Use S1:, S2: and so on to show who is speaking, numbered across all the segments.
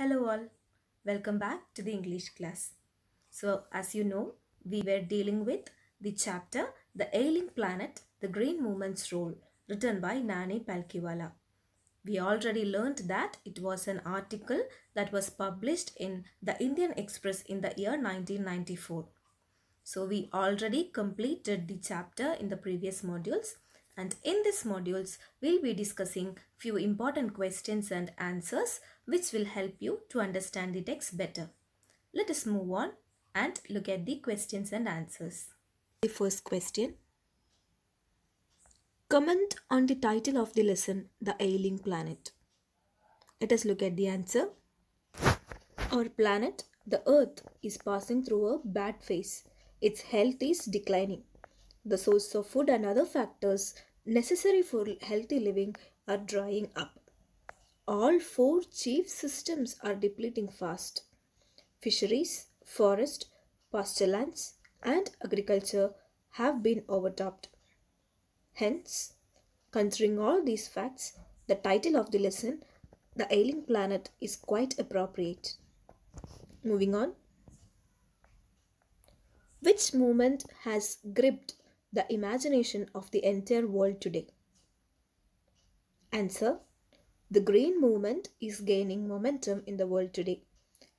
S1: Hello all, welcome back to the English class. So as you know, we were dealing with the chapter The Ailing Planet, The Green Movement's Role, written by Nani Palkiwala. We already learned that it was an article that was published in the Indian Express in the year 1994. So we already completed the chapter in the previous modules, and in this modules we'll be discussing few important questions and answers which will help you to understand the text better. Let us move on and look at the questions and answers. The first question. Comment on the title of the lesson, The Ailing Planet. Let us look at the answer. Our planet, the Earth, is passing through a bad phase. Its health is declining. The source of food and other factors necessary for healthy living are drying up. All four chief systems are depleting fast. Fisheries, forest, pasturelands, and agriculture have been overtopped. Hence, considering all these facts, the title of the lesson, The Ailing Planet, is quite appropriate. Moving on. Which movement has gripped the imagination of the entire world today? Answer. The Green Movement is gaining momentum in the world today.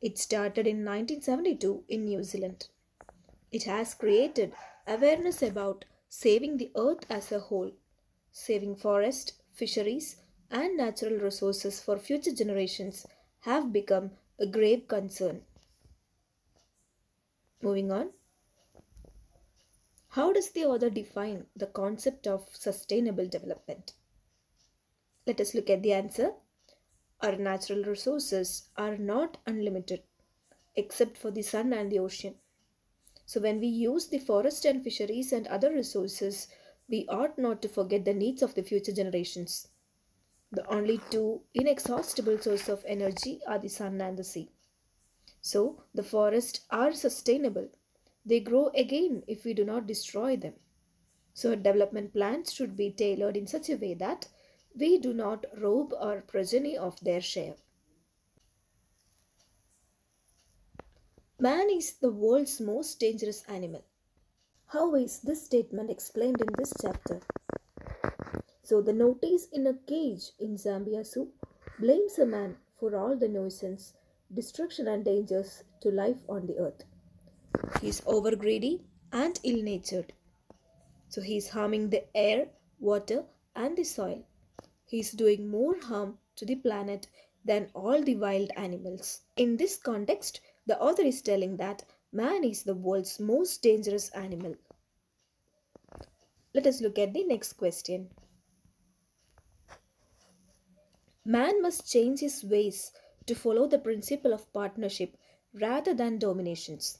S1: It started in 1972 in New Zealand. It has created awareness about saving the earth as a whole, saving forest, fisheries, and natural resources for future generations have become a grave concern. Moving on. How does the author define the concept of sustainable development? Let us look at the answer. Our natural resources are not unlimited, except for the sun and the ocean. So when we use the forest and fisheries and other resources, we ought not to forget the needs of the future generations. The only two inexhaustible sources of energy are the sun and the sea. So the forests are sustainable. They grow again if we do not destroy them. So development plans should be tailored in such a way that we do not rob our progeny of their share. Man is the world's most dangerous animal. How is this statement explained in this chapter? So the notice in a cage in Zambia Zoo blames a man for all the nuisance, destruction and dangers to life on the earth. He is overgreedy and ill-natured. So he is harming the air, water and the soil. He is doing more harm to the planet than all the wild animals. In this context, the author is telling that man is the world's most dangerous animal. Let us look at the next question. Man must change his ways to follow the principle of partnership rather than dominations.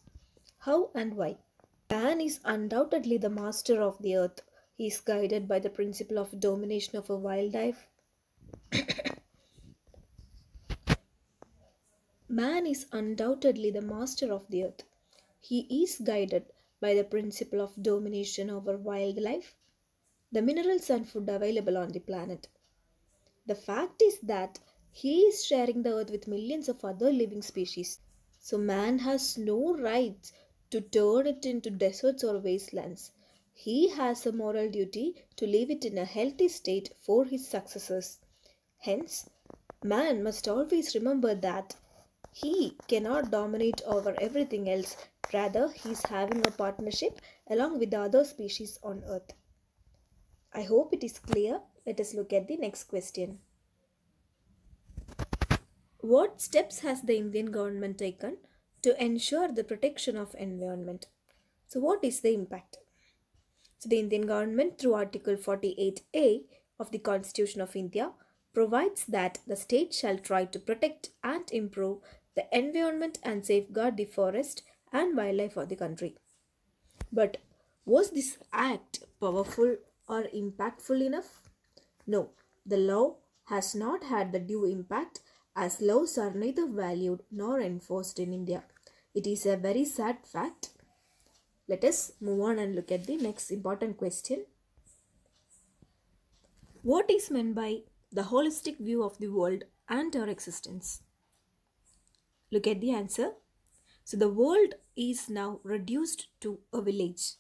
S1: How and why? Man is undoubtedly the master of the earth. He is guided by the principle of domination of a wildlife. Man is undoubtedly the master of the earth. He is guided by the principle of domination over wildlife, the minerals and food available on the planet. The fact is that he is sharing the earth with millions of other living species. So man has no right to turn it into deserts or wastelands. He has a moral duty to leave it in a healthy state for his successors. Hence, man must always remember that he cannot dominate over everything else. Rather, he is having a partnership along with the other species on earth. I hope it is clear. Let us look at the next question. What steps has the Indian government taken to ensure the protection of environment? So what is the impact? So the Indian government through Article 48A of the Constitution of India provides that the state shall try to protect and improve the environment and safeguard the forest and wildlife of the country. But was this act powerful or impactful enough? No, the law has not had the due impact as laws are neither valued nor enforced in India. It is a very sad fact. Let us move on and look at the next important question. What is meant by the holistic view of the world and our existence? Look at the answer. So the world is now reduced to a village,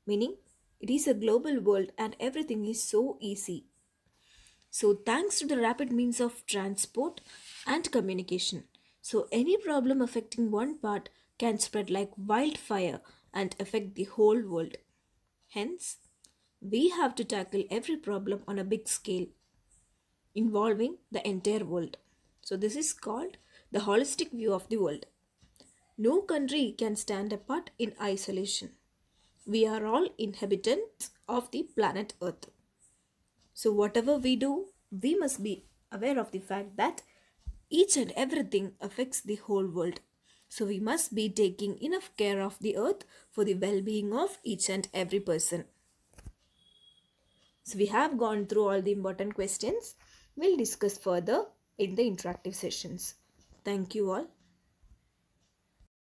S1: meaning it is a global world and everything is so easy. So thanks to the rapid means of transport and communication, so any problem affecting one part can spread like wildfire and affect the whole world. Hence, we have to tackle every problem on a big scale involving the entire world. So this is called the holistic view of the world. No country can stand apart in isolation. We are all inhabitants of the planet Earth. So, whatever we do, we must be aware of the fact that each and everything affects the whole world. So, we must be taking enough care of the earth for the well being of each and every person. So, we have gone through all the important questions. We'll discuss further in the interactive sessions. Thank you all.